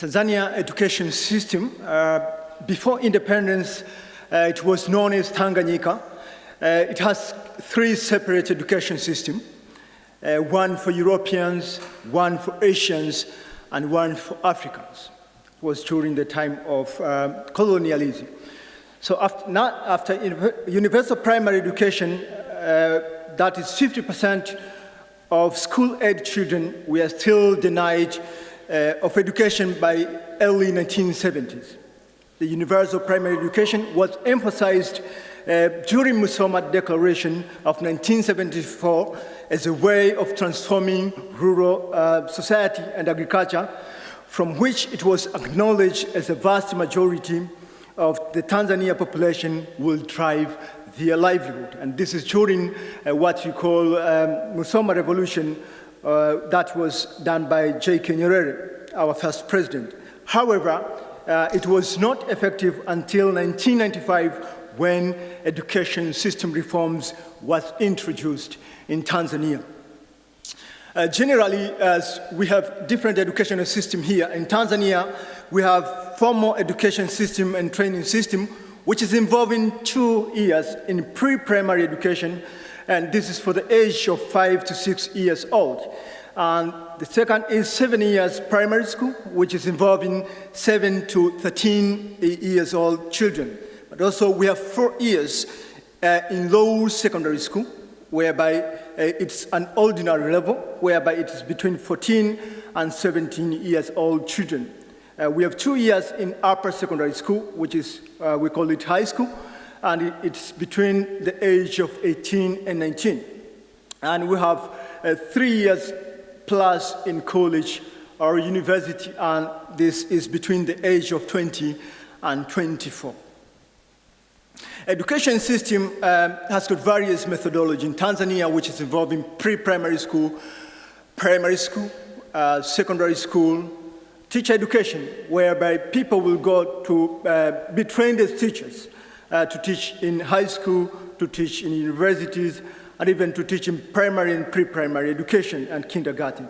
Tanzania education system. Before independence, it was known as Tanganyika. It has three separate education systems, one for Europeans, one for Asians, and one for Africans. It was during the time of colonialism. So after universal primary education, that is 50% of school-age children were still denied of education by early 1970s. The universal primary education was emphasized during Musoma Declaration of 1974 as a way of transforming rural society and agriculture, from which it was acknowledged as a vast majority of the Tanzania population will drive their livelihood. And this is during what you call Musoma Revolution that was done by J.K. Nyerere, our first president. However, it was not effective until 1995 when education system reforms was introduced in Tanzania. Generally, as we have different educational system here, in Tanzania, we have formal education system and training system, which is involving 2 years in pre-primary education, and this is for the age of 5 to 6 years old. And the second is 7 years primary school, which is involving 7 to 13 years old children. But also we have 4 years in low secondary school, whereby it's an ordinary level, whereby it is between 14 and 17 years old children. We have 2 years in upper secondary school, which is, we call it high school, and it's between the age of 18 and 19. And we have 3 years plus in college or university, and this is between the age of 20 and 24. Education system has got various methodology in Tanzania, which is involving pre-primary school, primary school, secondary school, teacher education, whereby people will go to be trained as teachers, to teach in high school, to teach in universities, and even to teach in primary and pre-primary education and kindergarten.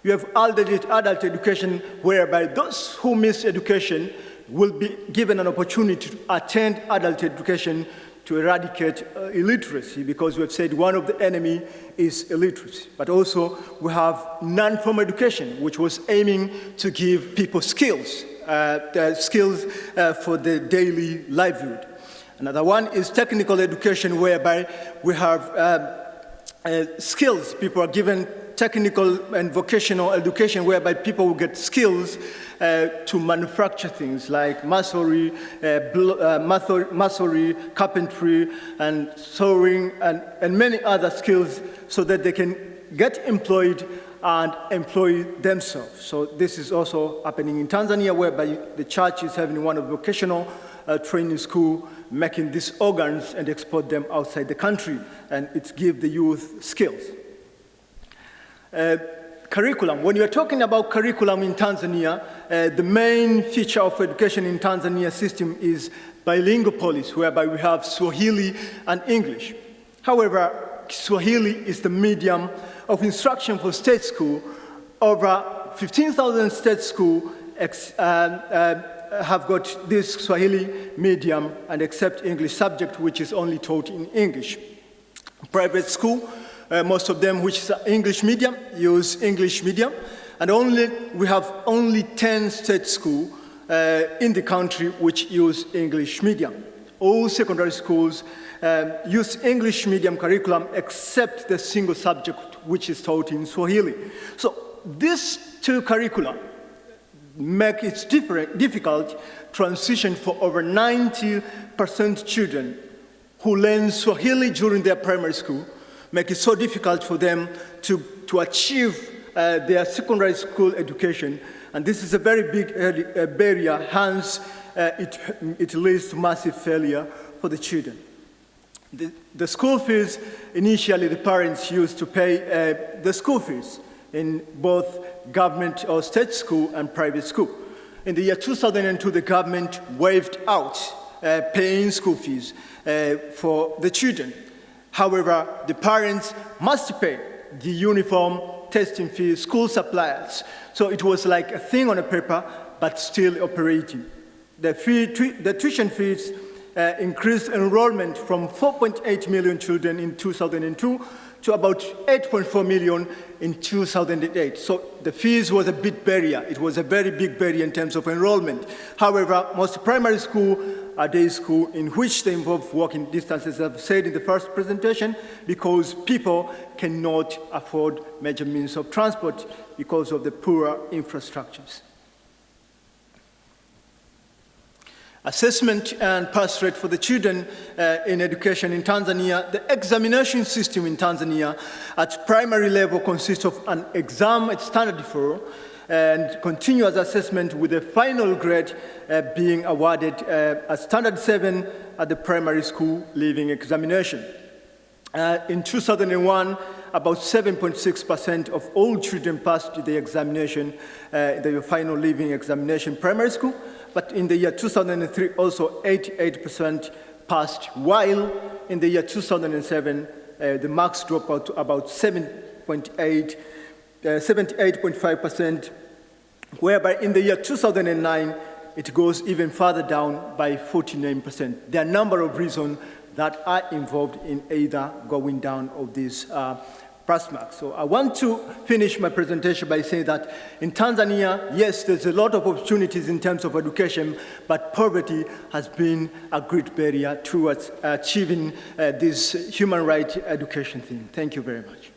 You have adult education, whereby those who miss education will be given an opportunity to attend adult education to eradicate illiteracy, because we have said one of the enemy is illiteracy. But also we have non-formal education, which was aiming to give people skills, for the daily livelihood. Another one is technical education, whereby we have skills. People are given technical and vocational education, whereby people will get skills to manufacture things like masonry, carpentry, and sewing, and many other skills, so that they can get employed and employ themselves. So this is also happening in Tanzania, whereby the church is having one of vocational training school, making these organs and export them outside the country, and it gives the youth skills. Curriculum. When you're talking about curriculum in Tanzania, the main feature of education in Tanzania system is bilingual policy, whereby we have Swahili and English. However, Swahili is the medium of instruction for state school. Over 15,000 state schools have got this Swahili medium and accept English subject, which is only taught in English. Private school, most of them, which is English medium, use English medium, and we have only 10 state schools in the country which use English medium. All secondary schools use English medium curriculum except the single subject which is taught in Swahili. So these two curricula make it difficult transition for over 90% children who learn Swahili during their primary school, make it so difficult for them to achieve their secondary school education. And this is a very big barrier, hence it leads to massive failure for the children. The school fees, initially the parents used to pay the school fees in both government or state school and private school. In the year 2002, the government waived out paying school fees for the children. However, the parents must pay the uniform, testing fees, school supplies. So it was like a thing on a paper, but still operating. The tuition fees increased enrollment from 4.8 million children in 2002 to about 8.4 million in 2008. So the fees was a big barrier. It was a very big barrier in terms of enrollment. However, most primary school are day school in which they involve walking distances, as I've said in the first presentation, because people cannot afford major means of transport because of the poor infrastructures. Assessment and pass rate for the children in education in Tanzania. The examination system in Tanzania at primary level consists of an exam at standard 4 and continuous assessment with the final grade being awarded at standard 7 at the primary school leaving examination. In 2001, about 7.6% of all children passed the examination, the final leaving examination primary school. But in the year 2003, also 88% passed, while in the year 2007, the marks dropped out to about 78.5%, whereby in the year 2009, it goes even further down by 49%. There are a number of reasons that are involved in either going down of these pass marks. So I want to finish my presentation by saying that in Tanzania, yes, there's a lot of opportunities in terms of education, but poverty has been a great barrier towards achieving this human rights education thing. Thank you very much.